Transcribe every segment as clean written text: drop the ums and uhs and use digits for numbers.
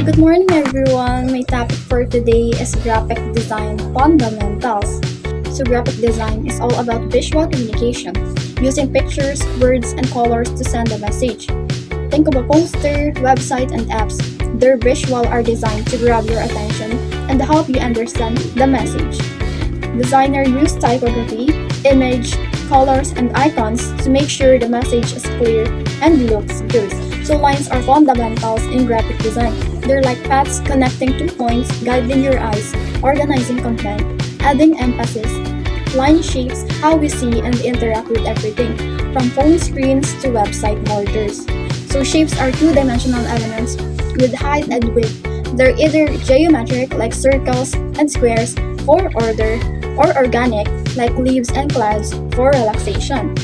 Good morning, everyone. My topic for today is graphic design fundamentals. So, graphic design is all about visual communication, using pictures, words, and colors to send a message. Think of a poster, website, and apps. Their visual are designed to grab your attention and help you understand the message. Designer use typography, image, colors, and icons to make sure the message is clear and looks good. So lines are fundamentals in graphic design. They're like paths connecting two points, guiding your eyes, organizing content, adding emphasis. Line shapes how we see and interact with everything, from phone screens to website borders. So shapes are two-dimensional elements with height and width. They're either geometric, like circles and squares, for order, or organic, like leaves and clouds, for relaxation.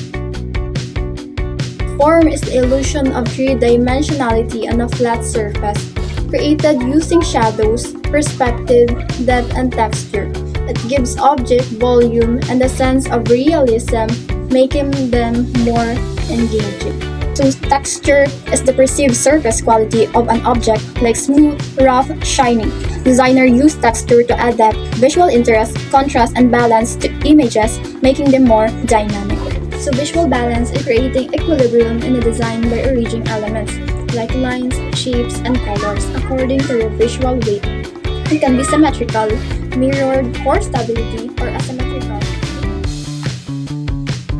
Form is the illusion of three-dimensionality on a flat surface, created using shadows, perspective, depth, and texture. It gives object volume and a sense of realism, making them more engaging. So texture is the perceived surface quality of an object, like smooth, rough, shiny. Designer use texture to add depth, visual interest, contrast, and balance to images, making them more dynamic. So visual balance is creating equilibrium in a design by arranging elements, like lines, shapes, and colors according to their visual weight. It can be symmetrical, mirrored, for stability, or asymmetrical.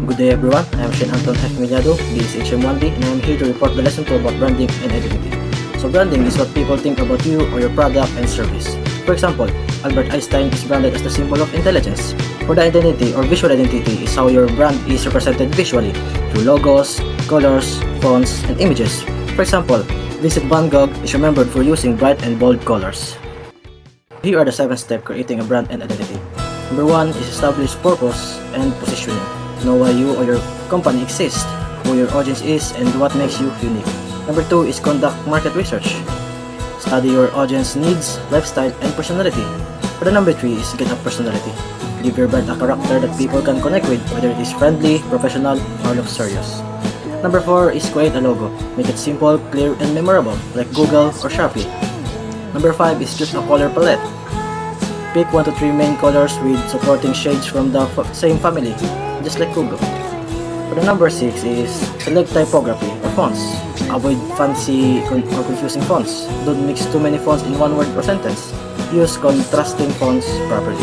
Good day everyone, I am Shane Anton F. Millado, BSHM 1B, and I am here to report the lesson 2 about branding and identity. So branding is what people think about you or your product and service. For example, Albert Einstein is branded as the symbol of intelligence. For the identity or visual identity is how your brand is represented visually through logos, colors, fonts, and images. For example, Vincent van Gogh is remembered for using bright and bold colors. Here are the 7 steps creating a brand and identity. Number 1 is establish purpose and positioning. Know why you or your company exists, who your audience is, and what makes you unique. Number 2 is conduct market research. Study your audience needs, lifestyle, and personality. For the number 3 is get a personality. Give your brand a character that people can connect with, whether it is friendly, professional, or luxurious. Number 4 is create a logo. Make it simple, clear, and memorable, like Google or Shopee. Number 5 is choose a color palette. Pick 1 to 3 main colors with supporting shades from the same family, just like Google. For the number 6 is select typography or fonts. Avoid fancy or confusing fonts. Don't mix too many fonts in one word or sentence. Use contrasting fonts properly.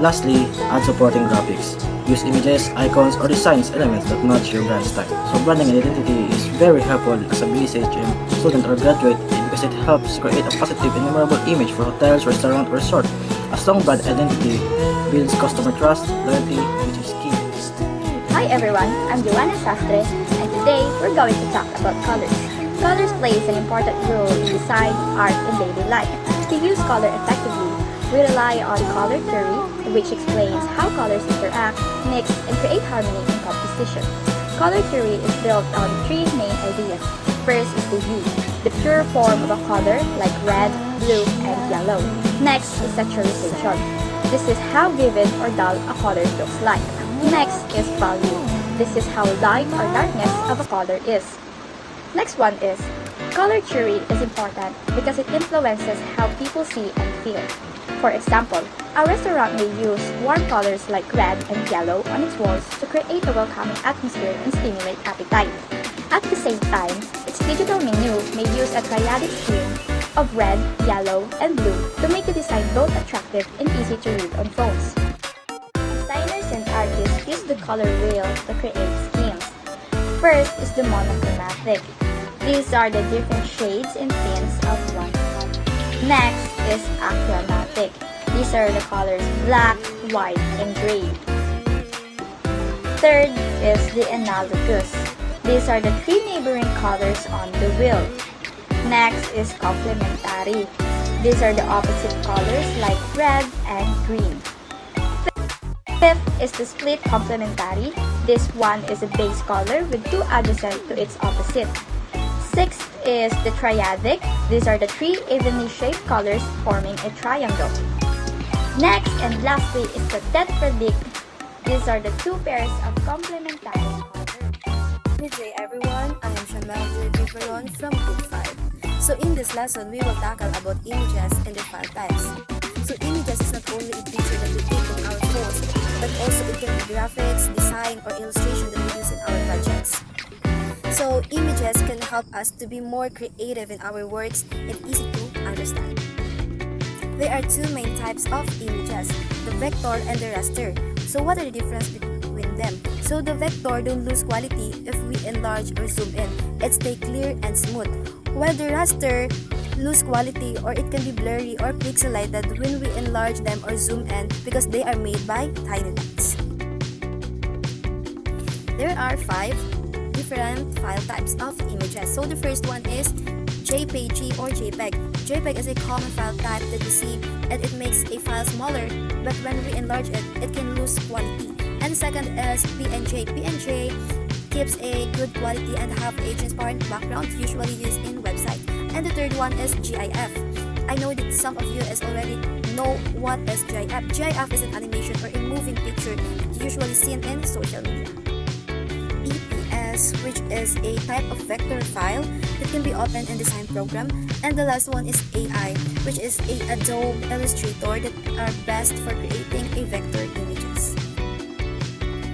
Lastly, add supporting graphics. Use images, icons, or designs elements that match your brand style. So branding and identity is very helpful as a BSHM student or graduate because it helps create a positive and memorable image for hotels, restaurant, or resort. A strong brand identity builds customer trust, loyalty, which is key. Hi everyone, I'm Joanna Sastre, and today we're going to talk about colors. Colors plays an important role in design, art, and daily life. To use color effectively, we rely on color theory, which explains how colors interact, mix, and create harmony in composition. Color theory is built on 3 main ideas. First is the hue, the pure form of a color like red, blue, and yellow. Next is saturation. This is how vivid or dull a color looks like. Next is value. This is how light or darkness of a color is. Next one is, color theory is important because it influences how people see and feel. For example, a restaurant may use warm colors like red and yellow on its walls to create a welcoming atmosphere and stimulate appetite. At the same time, its digital menu may use a triadic scheme of red, yellow, and blue to make the design both attractive and easy to read on phones. Designers and artists use the color wheel to create schemes. First is the monochromatic. These are the different shades and tints of one color. Next is achromatic. These are the colors black, white, and gray. Third is the analogous. These are the 3 neighboring colors on the wheel. Next is complementary. These are the opposite colors like red and green. Fifth is the split complementary. This one is a base color with 2 adjacent to its opposite. Sixth is the triadic. These are the 3 evenly shaped colors forming a triangle. Next and lastly is the tetradic. These are the 2 pairs of complementary colors. Good day everyone, I am Shamel Vivaron from Group 5. So in this lesson, we will tackle about images and their file types. So images is not only a picture that we take on our phones, but also it can be graphics, design, or illustration that we use in our projects. So images can help us to be more creative in our works and easy to understand. There are two main types of images, the vector and the raster. So what are the difference between them? So the vector don't lose quality if we enlarge or zoom in. It stay clear and smooth. While the raster lose quality or it can be blurry or pixelated when we enlarge them or zoom in because they are made by tiny dots. There are 5 different file types of images. So the first one is JPG or JPEG. JPEG is a common file type that we see and it makes a file smaller, but when we enlarge it, it can lose quality. And the second is PNG. PNG keeps a good quality and have a transparent background usually used in website. And the third one is GIF. I know that some of you is already know what is GIF. GIF is an animation or a moving picture usually seen in social media. EPS, which is a type of vector file that can be opened in design program. And the last one is AI, which is a Adobe Illustrator that are best for creating a vector images.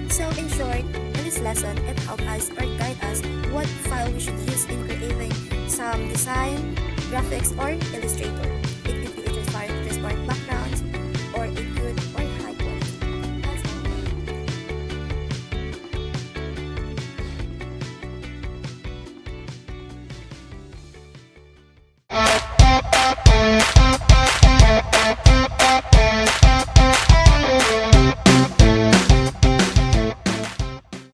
So in short, in this lesson, it helps us or guide us what file we should use in creating some design, graphics, or Illustrator. It could be a transparent background